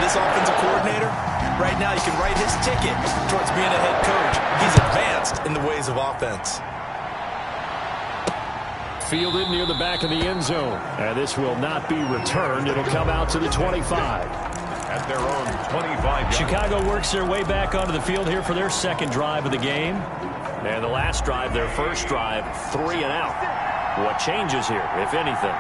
this offensive coordinator, right now you can write his ticket towards being a head coach. He's advanced in the ways of offense. Fielded near the back of the end zone. And this will not be returned. It'll come out to the 25. At their own 25. Chicago works their way back onto the field here for their second drive of the game. And the last drive, their first drive, 3 and out. What changes here, if anything?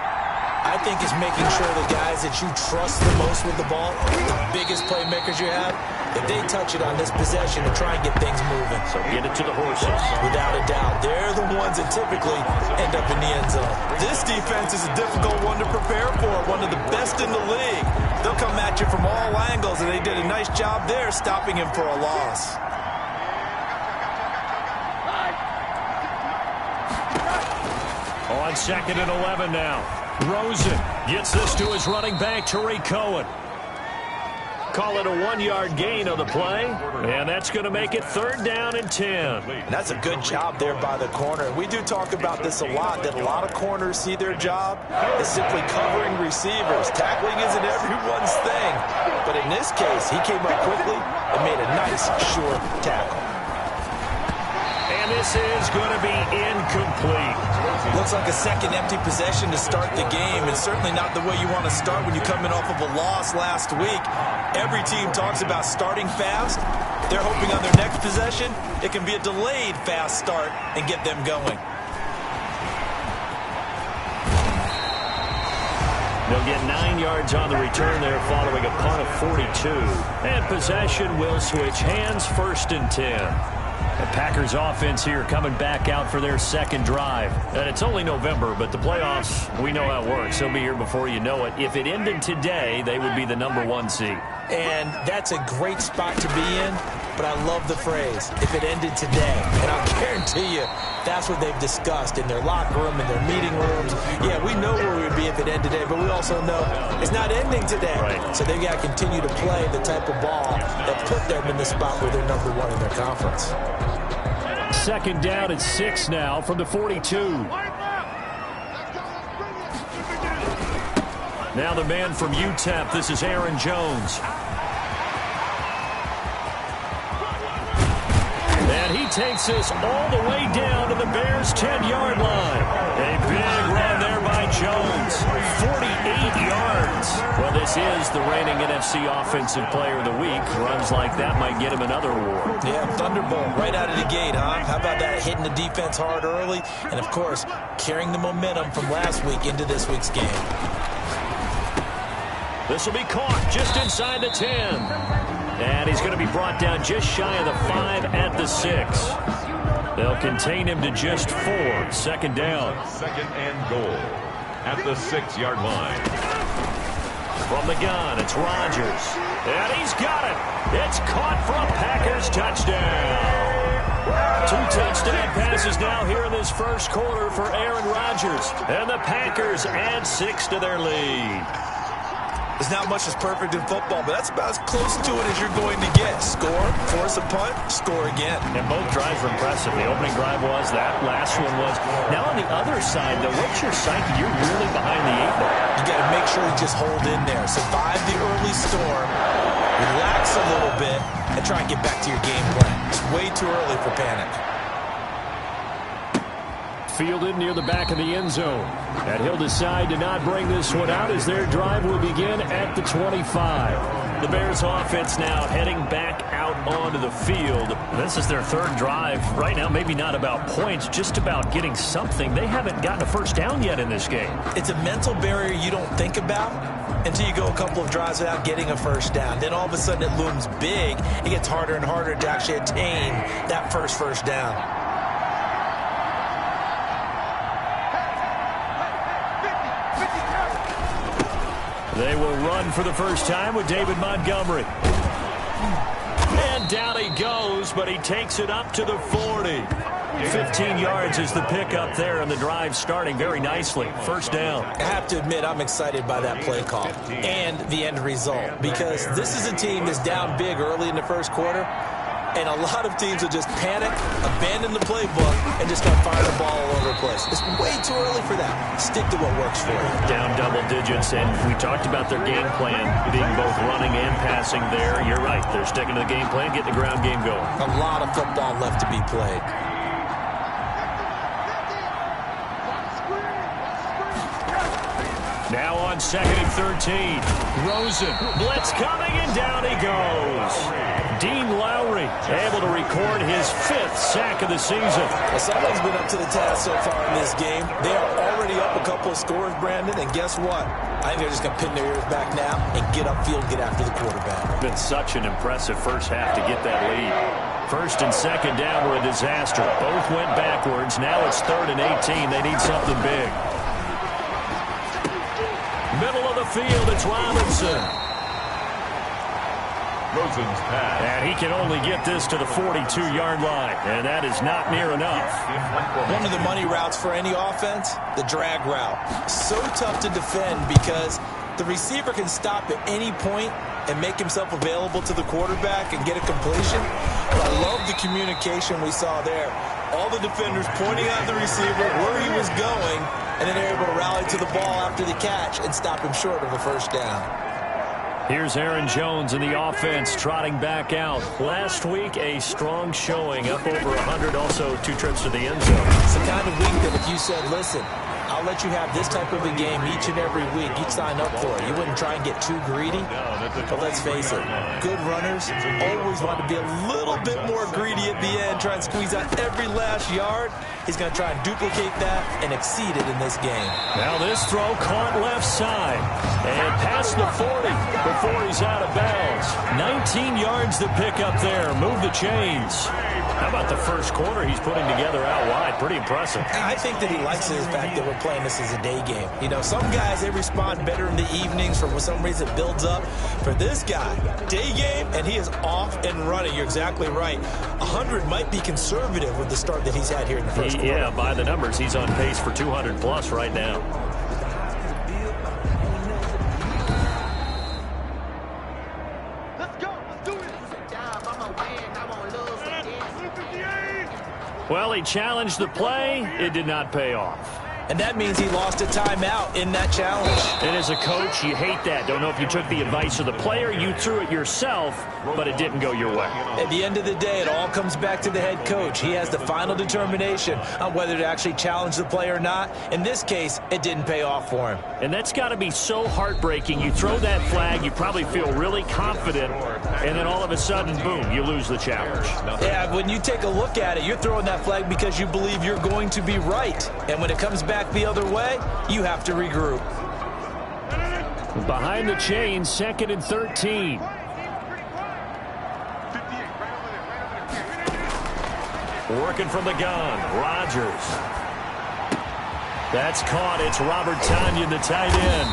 I think it's making sure the guys that you trust the most with the ball, the biggest playmakers you have, if they touch it on this possession to try and get things moving. So get it to the horses. Without a doubt, they're the ones that typically end up in the end zone. This defense is a difficult one to prepare for, one of the best in the league. They'll come at you from all angles, and they did a nice job there stopping him for a loss. On 2nd and 11 now. Rosen gets this to his running back, Tariq Cohen. Call it a 1-yard gain on the play, and that's going to make it 3rd down and 10. And that's a good job there by the corner. We do talk about this a lot, that a lot of corners see their job as simply covering receivers. Tackling isn't everyone's thing, but in this case, he came up quickly and made a nice, sure tackle. And this is going to be incomplete. Looks like a second empty possession to start the game, and certainly not the way you want to start when you're coming off of a loss last week. Every team talks about starting fast. They're hoping on their next possession, it can be a delayed fast start and get them going. They'll get 9 yards on the return there following a punt of 42. And possession will switch hands, 1st and 10. The Packers offense here coming back out for their second drive. And it's only November, but the playoffs, we know how it works. They'll be here before you know it. If it ended today, they would be the #1 seed. And that's a great spot to be in, but I love the phrase, if it ended today. And I'll guarantee you, that's what they've discussed in their locker room, in their meeting rooms. Yeah, we know where we would be if it ended today, but we also know it's not ending today. Right. So they've got to continue to play the type of ball that put them in the spot where they're #1 in their conference. 2nd down and 6 now from the 42. Now the man from UTEP, this is Aaron Jones. And he takes us all the way down to the Bears' 10-yard line. A big run there by Jones. 48 yards. Well, this is the reigning NFC Offensive Player of the Week. Runs like that might get him another award. Yeah, Thunderbolt right out of the gate, huh? How about that, hitting the defense hard early? And, of course, carrying the momentum from last week into this week's game. This will be caught just inside the 10. And he's going to be brought down just shy of the 5 at the 6. They'll contain him to just 4. 2nd down. 2nd and goal at the 6-yard line. From the gun, it's Rodgers. And he's got it. It's caught for a Packers touchdown. 2 touchdown passes now here in this first quarter for Aaron Rodgers. And the Packers add 6 to their lead. There's not much that's perfect in football, but that's about as close to it as you're going to get. Score, force a punt, score again. And both drives were impressive. The opening drive was, that last one was. Now on the other side, though, what's your psyche? You're really behind the 8 ball. You got to make sure you just hold in there. Survive the early storm, relax a little bit, and try and get back to your game plan. It's way too early for panic. Fielded near the back of the end zone. And he'll decide to not bring this one out as their drive will begin at the 25. The Bears offense now heading back out onto the field. This is their 3rd drive. Right now, maybe not about points, just about getting something. They haven't gotten a first down yet in this game. It's a mental barrier you don't think about until you go a couple of drives without getting a first down. Then all of a sudden it looms big. It gets harder and harder to actually attain that first down. They will run for the first time with David Montgomery. And down he goes, but he takes it up to the 40. 15 yards is the pickup there, and the drive starting very nicely. First down. I have to admit, I'm excited by that play call and the end result, because this is a team that's down big early in the first quarter. And a lot of teams will just panic, abandon the playbook, and just start firing the ball all over the place. It's way too early for that. Stick to what works for you. Down double digits, and we talked about their game plan being both running and passing there. You're right. They're sticking to the game plan, getting the ground game going. A lot of football left to be played. Now on 2nd and 13. Rosen. Blitz coming, and down he goes. Dean Lowry able to record his 5th sack of the season. Well, someone's been up to the task so far in this game. They are already up a couple of scores, Brandon, and guess what? I think they're just going to pin their ears back now and get upfield and get after the quarterback. Been such an impressive first half to get that lead. 1st and 2nd down were a disaster. Both went backwards. Now it's 3rd and 18. They need something big. Middle of the field, it's Robinson. Rosen's pass. And he can only get this to the 42-yard line, and that is not near enough. One of the money routes for any offense, the drag route. So tough to defend because the receiver can stop at any point and make himself available to the quarterback and get a completion. But I love the communication we saw there. All the defenders pointing at the receiver where he was going, and then they're able to rally to the ball after the catch and stop him short of a first down. Here's Aaron Jones in the offense trotting back out. Last week, a strong showing, up over 100, also 2 trips to the end zone. It's the kind of week that if you said, listen, I'll let you have this type of a game each and every week, you'd sign up for it. You wouldn't try and get too greedy. But let's face it, good runners always want to be a little bit more greedy at the end, try and squeeze out every last yard. He's going to try and duplicate that and exceed it in this game. Now this throw caught left side and past the 40 before he's out of bounds. 19 yards to pick up there. Move the chains. How about the first quarter he's putting together out wide? Pretty impressive. I think that he likes the fact that we're playing this as a day game. You know, some guys, they respond better in the evenings for some reason it builds up. For this guy, day game, and he is off and running. You're exactly right. 100 might be conservative with the start that he's had here in the first quarter. Yeah, by the numbers, he's on pace for 200 plus right now. Well, he challenged the play. It did not pay off. And that means he lost a timeout in that challenge. And as a coach, you hate that. Don't know if you took the advice of the player, you threw it yourself, but it didn't go your way. At the end of the day, it all comes back to the head coach. He has the final determination on whether to actually challenge the play or not. In this case, it didn't pay off for him. And that's got to be so heartbreaking. You throw that flag, you probably feel really confident, and then all of a sudden, boom, you lose the challenge. Yeah, when you take a look at it, you're throwing that flag because you believe you're going to be right. And when it comes back the other way, you have to regroup. Behind the chains, 2nd and 13. Working from the gun, Rodgers. That's caught. It's Robert Tonyan, the tight end.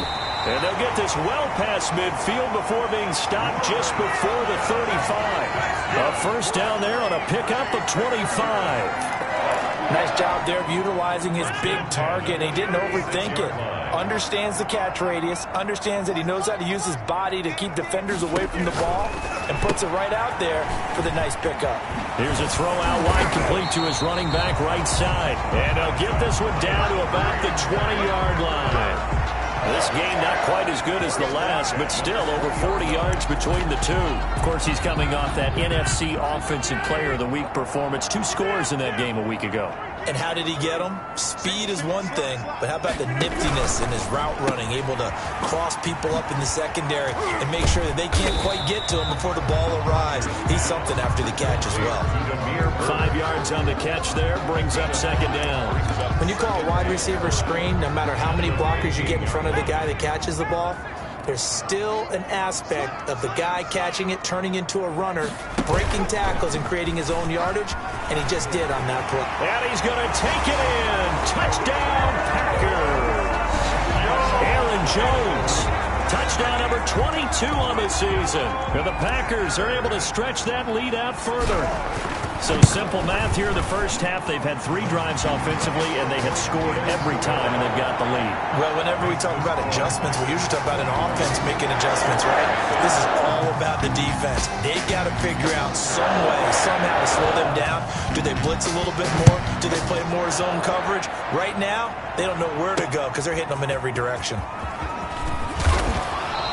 And they'll get this well past midfield before being stopped just before the 35. A first down there on a pickup of 25. Nice job there of utilizing his big target. He didn't overthink it. Understands the catch radius, understands that he knows how to use his body to keep defenders away from the ball, and puts it right out there for the nice pickup. Here's a throw out wide, complete to his running back right side. And he'll get this one down to about the 20-yard line. This game not quite as good as the last, but still over 40 yards between the two. Of course, he's coming off that NFC Offensive Player of the Week performance. 2 scores in that game a week ago. And how did he get them? Speed is one thing, but how about the niftiness in his route running, able to cross people up in the secondary and make sure that they can't quite get to him before the ball arrives. He's something after the catch as well. 5 yards on the catch there, brings up 2nd down. When you call a wide receiver screen, no matter how many blockers you get in front of the guy that catches the ball, there's still an aspect of the guy catching it, turning into a runner, breaking tackles and creating his own yardage, and he just did on that play. And he's going to take it in. Touchdown, Packers. Aaron Jones. Touchdown number 22 on the season. And the Packers are able to stretch that lead out further. So simple math here in the first half. They've had 3 drives offensively, and they have scored every time, and they've got the lead. Well, whenever we talk about adjustments, we usually talk about an offense making adjustments, right? This is all about on the defense. They've got to figure out some way, somehow to slow them down. Do they blitz a little bit more? Do they play more zone coverage? Right now, they don't know where to go because they're hitting them in every direction.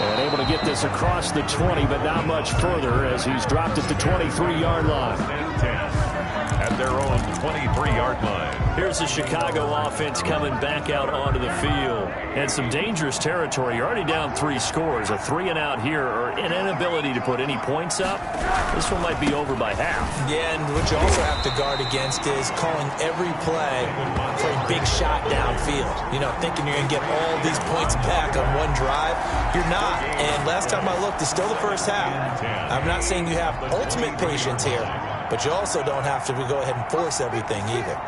And able to get this across the 20, but not much further as he's dropped at the 23-yard line. At their own 23-yard line. Here's the Chicago offense coming back out onto the field. And some dangerous territory. You're already down 3 scores. A 3-and-out here, or an inability to put any points up. This one might be over by half. Yeah, and what you also have to guard against is calling every play for a big shot downfield. You know, thinking you're going to get all these points back on one drive. You're not. And last time I looked, it's still the first half. I'm not saying you have ultimate patience here, but you also don't have to go ahead and force everything either.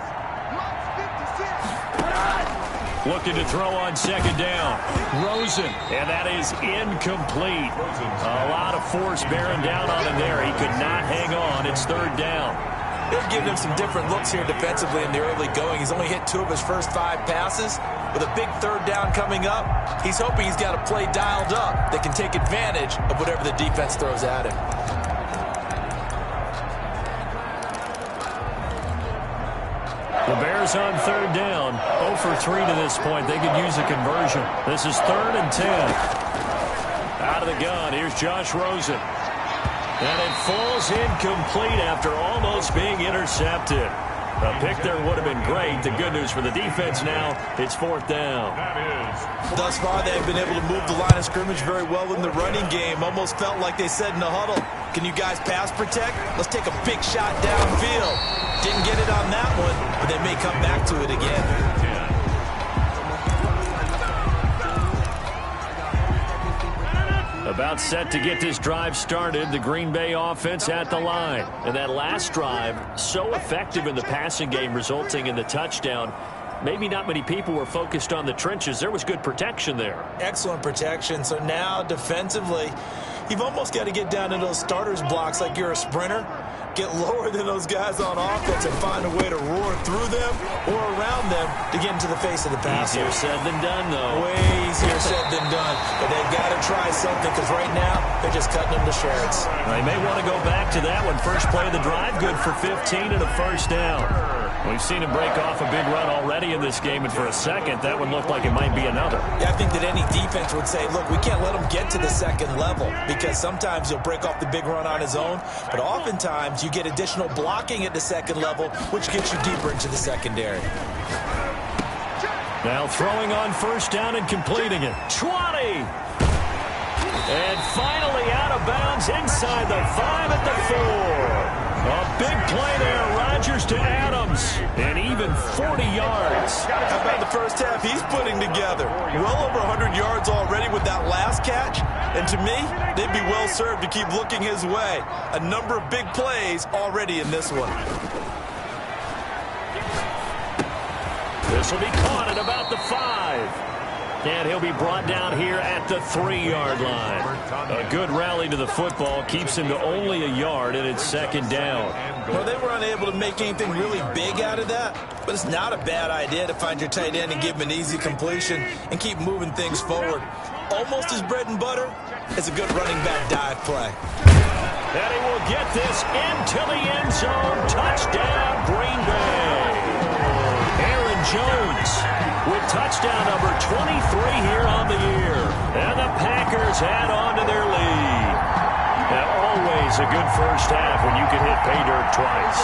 Looking to throw on second down. Rosen, and that is incomplete. A lot of force bearing down on him there. He could not hang on. It's third down. They're giving him some different looks here defensively in the early going. He's only hit 2 of his first 5 passes. With a big third down coming up, he's hoping he's got a play dialed up that can take advantage of whatever the defense throws at him. The Bears on third down. 0 for 3 to this point. They could use a conversion. This is 3rd and 10. Out of the gun, here's Josh Rosen. And it falls incomplete after almost being intercepted. A pick there would have been great. The good news for the defense now, it's 4th down. Thus far, they've been able to move the line of scrimmage very well in the running game. Almost felt like they said in the huddle, can you guys pass protect? Let's take a big shot downfield. Didn't get it on that one, but they may come back to it again. About set to get this drive started, the Green Bay offense at the line. And that last drive, so effective in the passing game, resulting in the touchdown. Maybe not many people were focused on the trenches. There was good protection there. Excellent protection. So now defensively, you've almost got to get down to those starters blocks like you're a sprinter. Get lower than those guys on offense and find a way to roar through them or around them to get into the face of the passer. Easier said than done, though. Way easier said than done. But they've got to try something because right now they're just cutting them to shreds. They may want to go back to that one. First play of the drive, good for 15 and a first down. We've seen him break off a big run already in this game, and for a second, that one looked like it might be another. Yeah, I think that any defense would say, look, we can't let him get to the second level because sometimes he'll break off the big run on his own, but oftentimes you get additional blocking at the second level, which gets you deeper into the secondary. Now throwing on first down and completing it. 20! And finally out of bounds inside the 5 at the 4. A big play there, Rodgers to Adams, and even 40 yards. How about the first half he's putting together? Well over 100 yards already with that last catch, and to me, they'd be well served to keep looking his way. A number of big plays already in this one. This will be caught at about the 5. And he'll be brought down here at the 3-yard line. A good rally to the football keeps him to only a yard, and it's second down. Well, they were unable to make anything really big out of that, but it's not a bad idea to find your tight end and give him an easy completion and keep moving things forward. Almost as bread and butter as a good running back dive play. And he will get this into the end zone. Touchdown, Green Bay. Aaron Jones with touchdown number 23 here on the year. And the Packers add on to their lead. Now, always a good first half when you can hit pay dirt twice.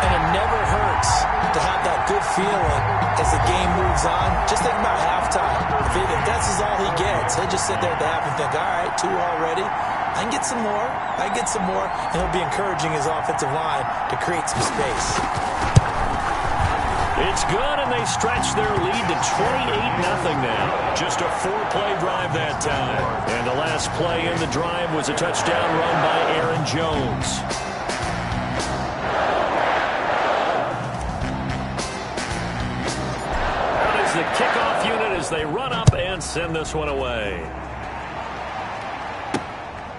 And it never hurts to have that good feeling as the game moves on. Just think about halftime. If that's all he gets, he'll just sit there at the half and think, all right, 2 already. I can get some more. I can get some more. And he'll be encouraging his offensive line to create some space. It's good, and they stretch their lead to 28-0 now. Just a 4-play drive that time. And the last play in the drive was a touchdown run by Aaron Jones. That is the kickoff unit as they run up and send this one away.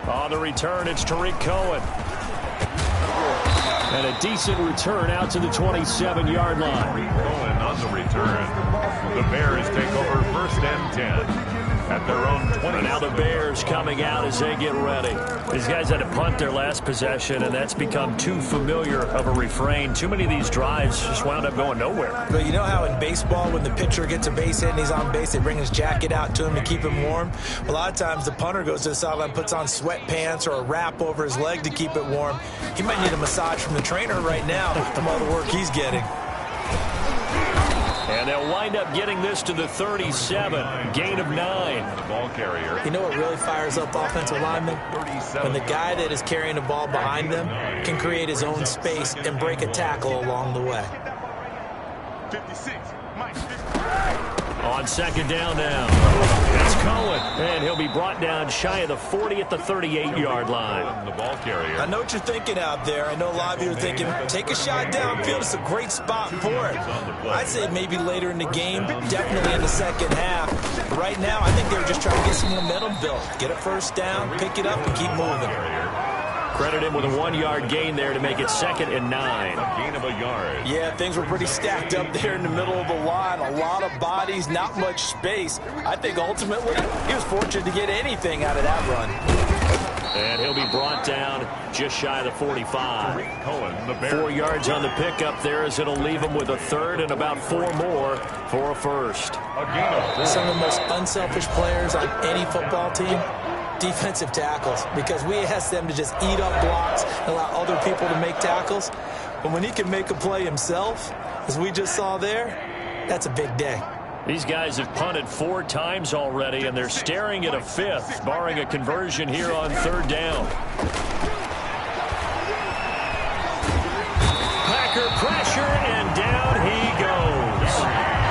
On the return, it's Tariq Cohen. And a decent return out to the 27-yard line. Cohen on the return. The Bears take over 1st and 10. at their own 20. Now the Bears coming out as they get ready. These guys had to punt their last possession, and that's become too familiar of a refrain. Too many of these drives just wound up going nowhere. But you know how in baseball, when the pitcher gets a base hit and he's on base, they bring his jacket out to him to keep him warm? A lot of times the punter goes to the sideline, puts on sweatpants or a wrap over his leg to keep it warm. He might need a massage from the trainer right now from all the work he's getting. And they'll wind up getting this to the 37, gain of 9. The ball carrier. You know what really fires up offensive linemen? When the guy that is carrying the ball behind them can create his own space and break a tackle along the way. 56. On second down now. It's Cohen, and he'll be brought down shy of the 40 at the 38-yard line. The ball carrier. I know what you're thinking out there. I know a lot of you are thinking, take a shot downfield. It's a great spot for it. I'd say maybe later in the game, definitely in the second half. But right now, I think they were just trying to get some momentum built. Get a first down, pick it up, and keep moving. Credit him with a 1-yard gain there to make it 2nd and 9. A gain of a yard. Yeah, things were pretty stacked up there in the middle of the line. A lot of bodies, not much space. I think ultimately he was fortunate to get anything out of that run. And he'll be brought down just shy of the 45. Cohen, the Bears. 4 yards on the pickup there as it'll leave him with a third and about 4 more for a first. A gain of 4. Some of the most unselfish players on any football team, defensive tackles, because we ask them to just eat up blocks and allow other people to make tackles. But when he can make a play himself, as we just saw there, that's a big day. These guys have punted 4 times already, and they're staring at a 5th, barring a conversion here on 3rd down. Packer pressure, and down he goes.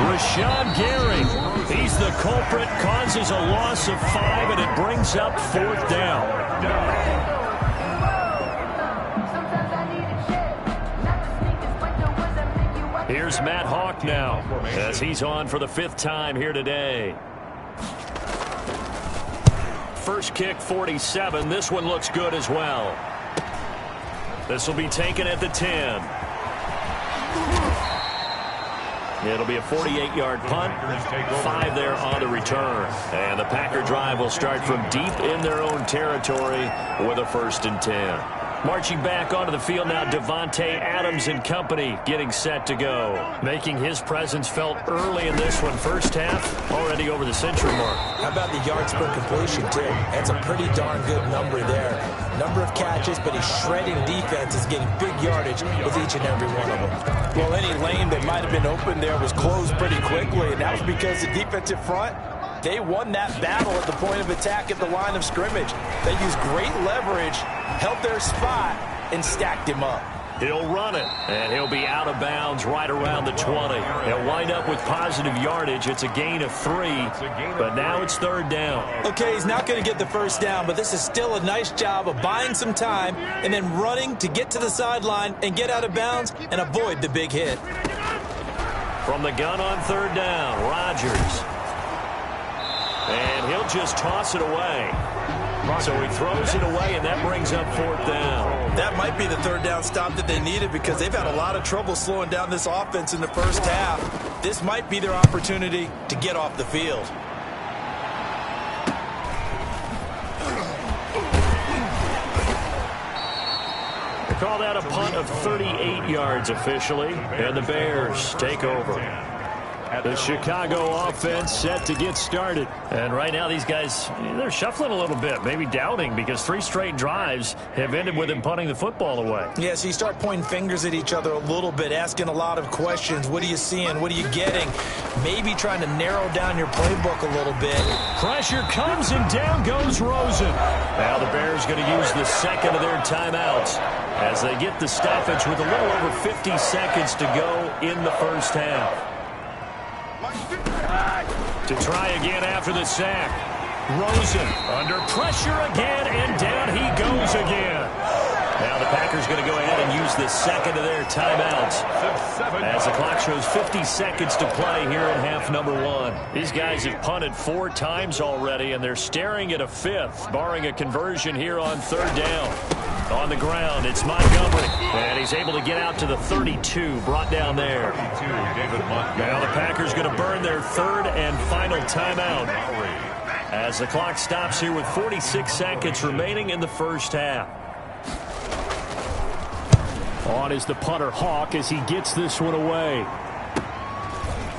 Rashawn Gary. He's the culprit, causes a loss of 5, and it brings up 4th down. Here's Matt Hawk now, as he's on for the 5th time here today. First kick, 47. This one looks good as well. This will be taken at the 10. It'll be a 48-yard punt, 5 there on the return. And the Packer drive will start from deep in their own territory with a 1st and 10. Marching back onto the field now, Devontae Adams and company getting set to go. Making his presence felt early in this one. First half, already over the century mark. How about the yards per completion, too? That's a pretty darn good number there. Number of catches, but he's shredding defense, is getting big yardage with each and every one of them. Well, any lane that might have been open there was closed pretty quickly, and that was because the defensive front, they won that battle at the point of attack at the line of scrimmage. They used great leverage, held their spot, and stacked him up. He'll run it, and he'll be out of bounds right around the 20. He'll wind up with positive yardage. It's a gain of 3, but now it's 3rd down. Okay, he's not going to get the first down, but this is still a nice job of buying some time and then running to get to the sideline and get out of bounds and avoid the big hit. From the gun on 3rd down, Rodgers. And he'll just toss it away. So he throws it away, and that brings up 4th down. That might be the 3rd down stop that they needed because they've had a lot of trouble slowing down this offense in the first half. This might be their opportunity to get off the field. They call that a punt of 38 yards officially, and the Bears take over. The Chicago offense set to get started. And right now these guys, they're shuffling a little bit, maybe doubting, because 3 straight drives have ended with them punting the football away. Yeah, so you start pointing fingers at each other a little bit, asking a lot of questions. What are you seeing? What are you getting? Maybe trying to narrow down your playbook a little bit. Pressure comes, and down goes Rosen. Now the Bears going to use the 2nd of their timeouts as they get the stoppage with a little over 50 seconds to go in the first half. To try again after the sack. Rosen under pressure again, and down he goes again. Now the Packers going to go ahead and use the 2nd of their timeouts as the clock shows 50 seconds to play here in half number 1. These guys have punted 4 times already, and they're staring at a 5th, barring a conversion here on 3rd down. On the ground, it's Montgomery, and he's able to get out to the 32, brought down there. Now the Packers going to burn their 3rd and final timeout As the clock stops here with 46 seconds remaining in the first half. On is the punter Hawk as he gets this one away.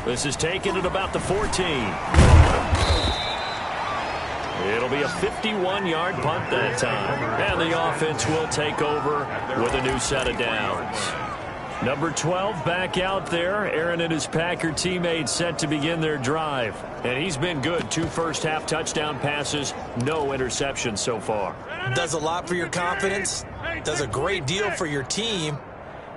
This is taken at about the 14. It'll be a 51-yard punt that time. And the offense will take over with a new set of downs. Number 12 back out there. Aaron and his Packer teammates set to begin their drive. And he's been good. 2 first-half touchdown passes, no interceptions so far. Does a lot for your confidence. Does a great deal for your team.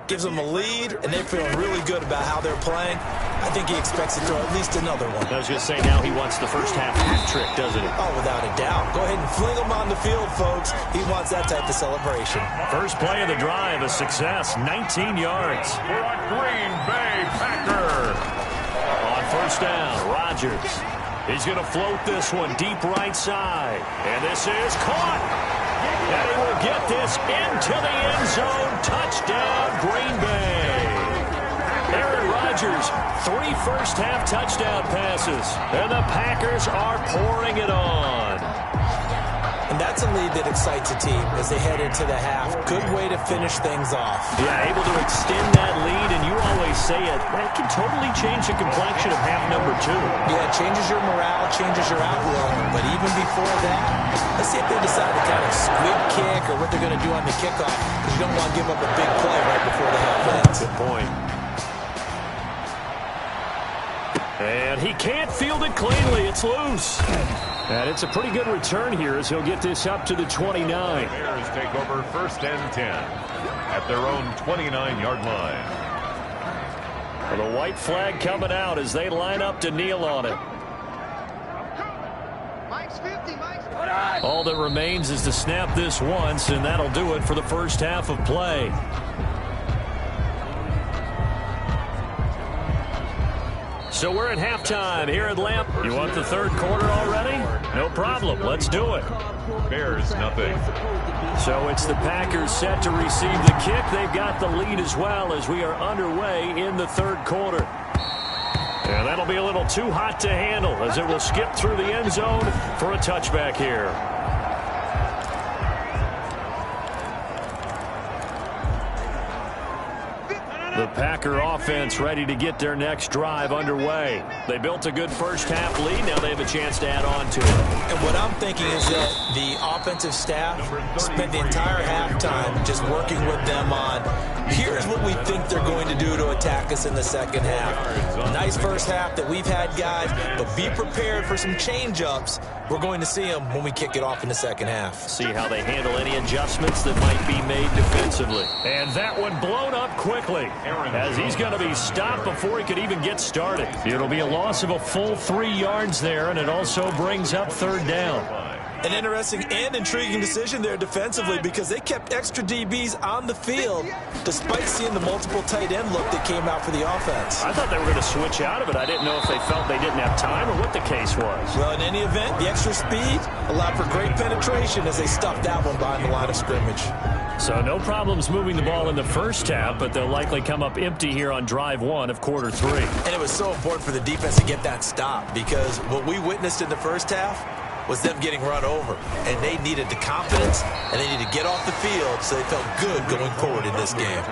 Gives them a lead, and they're feeling really good about how they're playing. I think he expects to throw at least another one. I was going to say, now he wants the first-half hat trick, doesn't he? Oh, without a doubt. Go ahead and fling him on the field, folks. He wants that type of celebration. First play of the drive, a success, 19 yards. For a Green Bay Packer. On first down, Rodgers. He's going to float this one deep right side. And this is caught. And he will get this into the end zone. Touchdown, Green Bay. Aaron Rodgers, 3 first-half touchdown passes. And the Packers are pouring it on. And that's a lead that excites a team as they head into the half. Good way to finish things off. Yeah, able to extend that lead, and you always say it, that can totally change the complexion of half number 2. Yeah, it changes your morale, changes your outlook. But even before that, let's see if they decide to kind of squib kick or what they're going to do on the kickoff, because you don't want to give up a big play right before the half ends. Good point. And he can't field it cleanly. It's loose. And it's a pretty good return here as he'll get this up to the 29. Bears take over 1st and 10 at their own 29-yard line. And the white flag coming out as they line up to kneel on it. All that remains is to snap this once, and that'll do it for the first half of play. So we're at halftime here at Lamp. You want the third quarter already? No problem. Let's do it. Bears nothing. So it's the Packers set to receive the kick. They've got the lead as well as we are underway in the third quarter. And that'll be a little too hot to handle as it will skip through the end zone for a touchback here. The Packer offense ready to get their next drive underway. They built a good first-half lead. Now they have a chance to add on to it. And what I'm thinking is that the offensive staff spent the entire halftime just working with them on, here's what we think they're going to do to attack us in the second half. Nice first half that we've had, guys, but be prepared for some change-ups. We're going to see them when we kick it off in the second half. See how they handle any adjustments that might be made defensively. And that one blown up quickly as he's going to be stopped before he could even get started. It'll be a loss of a full 3 yards there, and it also brings up third down. An interesting and intriguing decision there defensively because they kept extra DBs on the field despite seeing the multiple tight end look that came out for the offense. I thought they were going to switch out of it. I didn't know if they felt they didn't have time or what the case was. Well, in any event, the extra speed allowed for great penetration as they stuffed that one behind the line of scrimmage. So no problems moving the ball in the first half, but they'll likely come up empty here on drive 1 of quarter 3. And it was so important for the defense to get that stop because what we witnessed in the first half was them getting run over. And they needed the confidence, and they needed to get off the field so they felt good going forward in this game.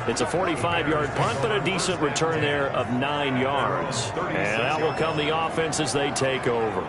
It's a 45-yard punt, but a decent return there of 9 yards. And out will come the offense as they take over.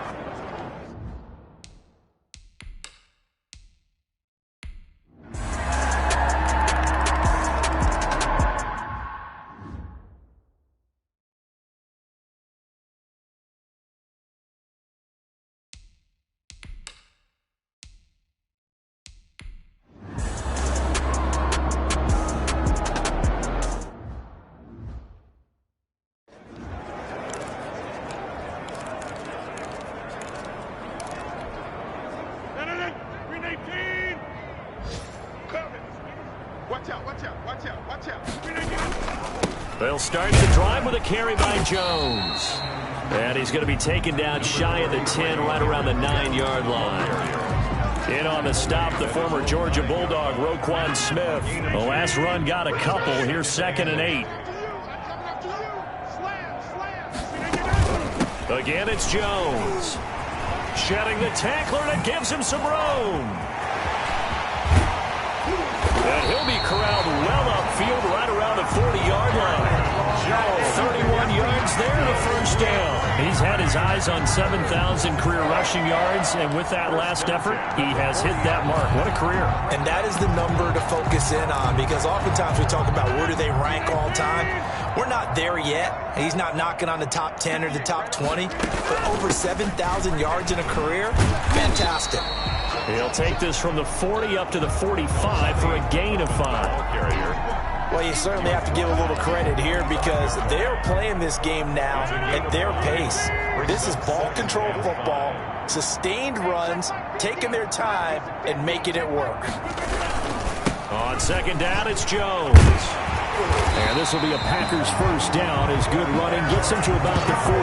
They'll start the drive with a carry by Jones. And he's going to be taken down shy of the 10, right around the 9-yard line. In on the stop, the former Georgia Bulldog, Roquan Smith. The last run got a couple. Here's 2nd and 8. Again, it's Jones. Shedding the tackler, and it gives him some room. And he'll be corralled well upfield right around the 40-yard line. 31 yards there and a first down. He's had his eyes on 7,000 career rushing yards, and with that last effort, he has hit that mark. What a career. And that is the number to focus in on, because oftentimes we talk about where do they rank all time. We're not there yet. He's not knocking on the top 10 or the top 20, but over 7,000 yards in a career, fantastic. He'll take this from the 40 up to the 45 for a gain of 5. Well, you certainly have to give a little credit here because they're playing this game now at their pace. This is ball control football, sustained runs, taking their time and making it work. On second down, it's Jones. And this will be a Packers first down as good running gets him to about the 44.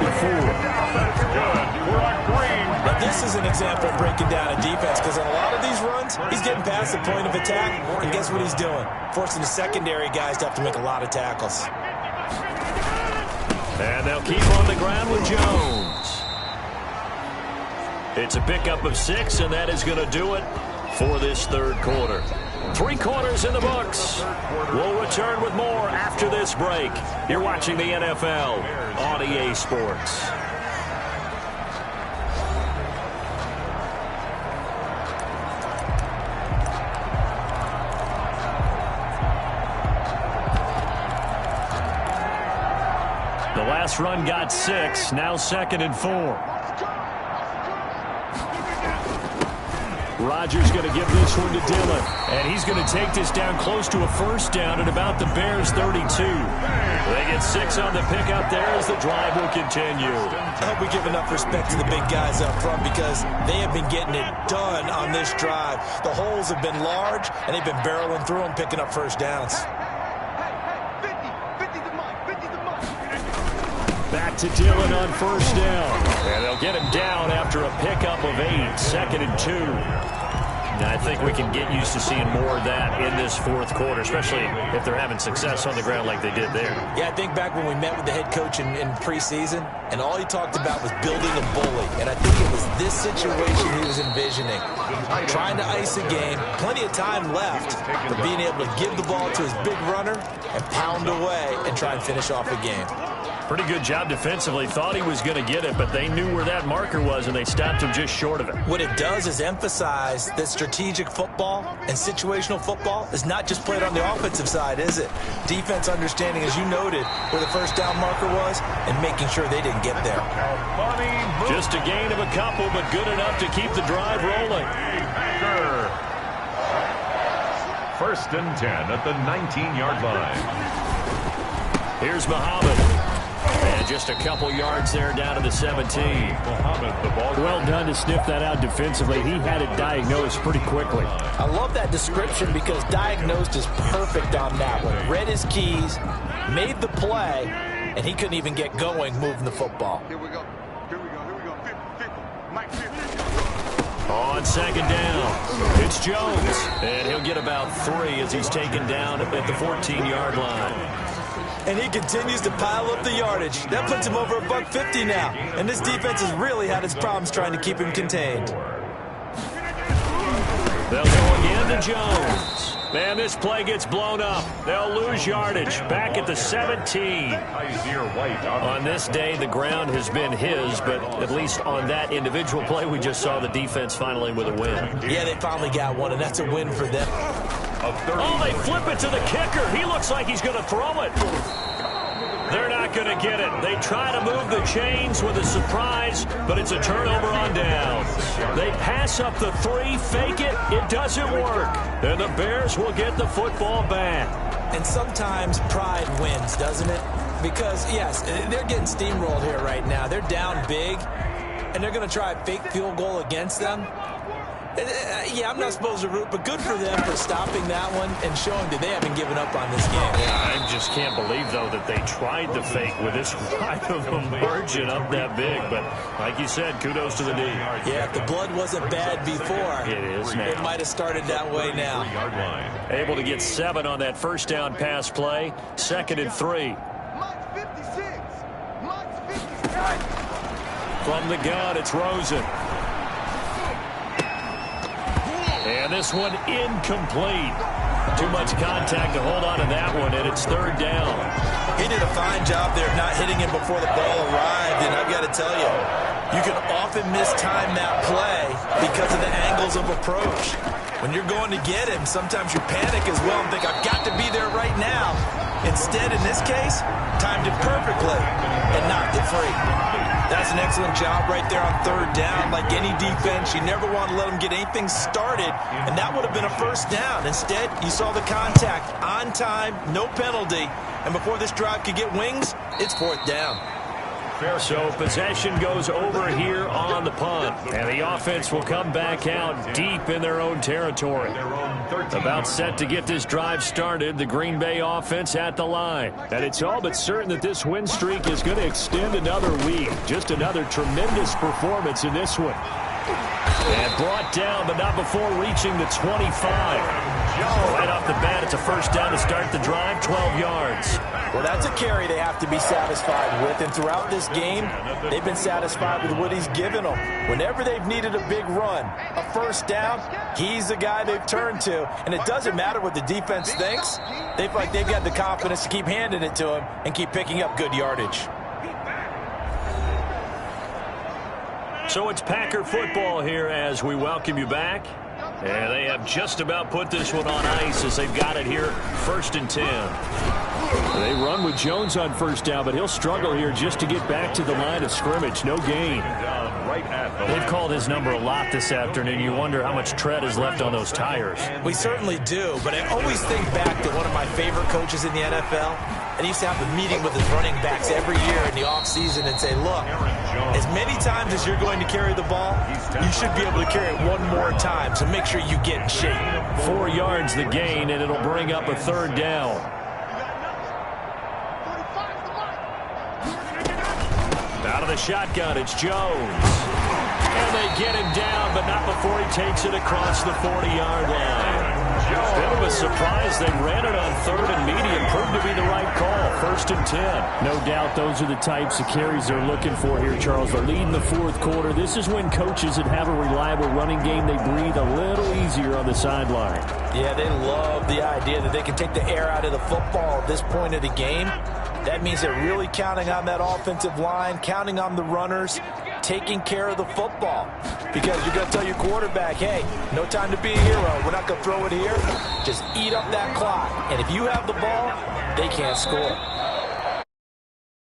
That's good. We're on green. But this is an example of breaking down a defense, because in a lot of these runs, he's getting past the point of attack, and guess what he's doing? Forcing the secondary guys to have to make a lot of tackles. And they'll keep on the ground with Jones. It's a pickup of 6, and that is going to do it for this third quarter. 3 quarters in the books. We'll return with more after this break. You're watching the NFL on EA Sports. The last run got 6, now 2nd and 4. Rodgers going to give this one to Dillon. And he's going to take this down close to a first down at about the Bears' 32. They get 6 on the pickup there as the drive will continue. I hope we give enough respect to the big guys up front, because they have been getting it done on this drive. The holes have been large, and they've been barreling through them, picking up first downs. Back to Dillon on first down. And they'll get him down after a pickup of 8, 2nd and 2. Now, I think we can get used to seeing more of that in this fourth quarter, especially if they're having success on the ground like they did there. Yeah, I think back when we met with the head coach in preseason, and all he talked about was building a bully. And I think it was this situation he was envisioning. Trying to ice a game, plenty of time left, but being able to give the ball to his big runner and pound away and try and finish off a game. Pretty good job defensively. Thought he was going to get it, but they knew where that marker was, and they stopped him just short of it. What it does is emphasize that strategic football and situational football is not just played on the offensive side, is it? Defense understanding, as you noted, where the first down marker was and making sure they didn't get there. Just a gain of a couple, but good enough to keep the drive rolling. First and 10 at the 19-yard line. Here's Muhammad. And just a couple yards there down to the 17. Well done to sniff that out defensively. He had it diagnosed pretty quickly. I love that description, because diagnosed is perfect on that one. Read his keys, made the play, and he couldn't even get going moving the football. Here we go. Mike, on second down, it's Jones. And he'll get about 3 as he's taken down at the 14-yard line. And he continues to pile up the yardage. That puts him over $150 now. And this defense has really had its problems trying to keep him contained. They'll go again to Jones. Man, this play gets blown up. They'll lose yardage. Back at the 17. On this day, the ground has been his, but at least on that individual play, we just saw the defense finally with a win. Yeah, they finally got one, and that's a win for them. Oh, they flip it to the kicker. He looks like he's going to throw it. They're not going to get it. They try to move the chains with a surprise, but it's a turnover on downs. They pass up the 3, fake it. It doesn't work. And the Bears will get the football back. And sometimes pride wins, doesn't it? Because, yes, they're getting steamrolled here right now. They're down big, and they're going to try a fake field goal against them. Yeah, I'm not supposed to root, but good for them for stopping that one and showing that they haven't given up on this game. Yeah, I just can't believe, though, that they tried the fake with this kind of a margin up that big. But like you said, kudos to the D. Yeah, if the blood wasn't bad before, it is now. It might have started that way now. Able to get 7 on that first down pass play. 2nd and 3. From the gun, it's Rosen. And this one incomplete. Too much contact to hold on to that one, and it's third down. He did a fine job there of not hitting him before the ball arrived, and I've got to tell you, you can often mistime that play because of the angles of approach. When you're going to get him, sometimes you panic as well and think, I've got to be there right now. Instead, in this case, timed it perfectly and knocked it free. That's an excellent job right there on third down. Like any defense, you never want to let them get anything started, and that would have been a first down. Instead, you saw the contact on time, no penalty, and before this drive could get wings, it's fourth down. So possession goes over here on the punt, and the offense will come back out deep in their own territory. About set to get this drive started, the Green Bay offense at the line. And it's all but certain that this win streak is going to extend another week. Just another tremendous performance in this one. And brought down, but not before reaching the 25. Right off the bat, it's a first down to start the drive, 12 yards. Well, that's a carry they have to be satisfied with, and throughout this game, they've been satisfied with what he's given them. Whenever they've needed a big run, a first down, he's the guy they've turned to, and it doesn't matter what the defense thinks. They feel like they've got the confidence to keep handing it to him and keep picking up good yardage. So it's Packer football here as we welcome you back. And they have just about put this one on ice as they've got it here, 1st and 10. They run with Jones on first down, but he'll struggle here just to get back to the line of scrimmage. No gain. They've called his number a lot this afternoon. You wonder how much tread is left on those tires. We certainly do, but I always think back to one of my favorite coaches in the NFL. And he used to have a meeting with his running backs every year in the offseason and say, look, as many times as you're going to carry the ball, you should be able to carry it one more time, so make sure you get in shape. 4 yards the gain, and it'll bring up a third down. Out of the shotgun, it's Jones. And they get him down, but not before he takes it across the 40-yard line. Bit of a surprise. They ran it on third and medium. Proved to be the right call. 1st and 10. No doubt those are the types of carries they're looking for here, Charles. They're leading the fourth quarter. This is when coaches that have a reliable running game, they breathe a little easier on the sideline. Yeah, they love the idea that they can take the air out of the football at this point of the game. That means they're really counting on that offensive line, counting on the runners, taking care of the football. Because you're going to tell your quarterback, hey, no time to be a hero. We're not going to throw it here. Just eat up that clock. And if you have the ball, they can't score.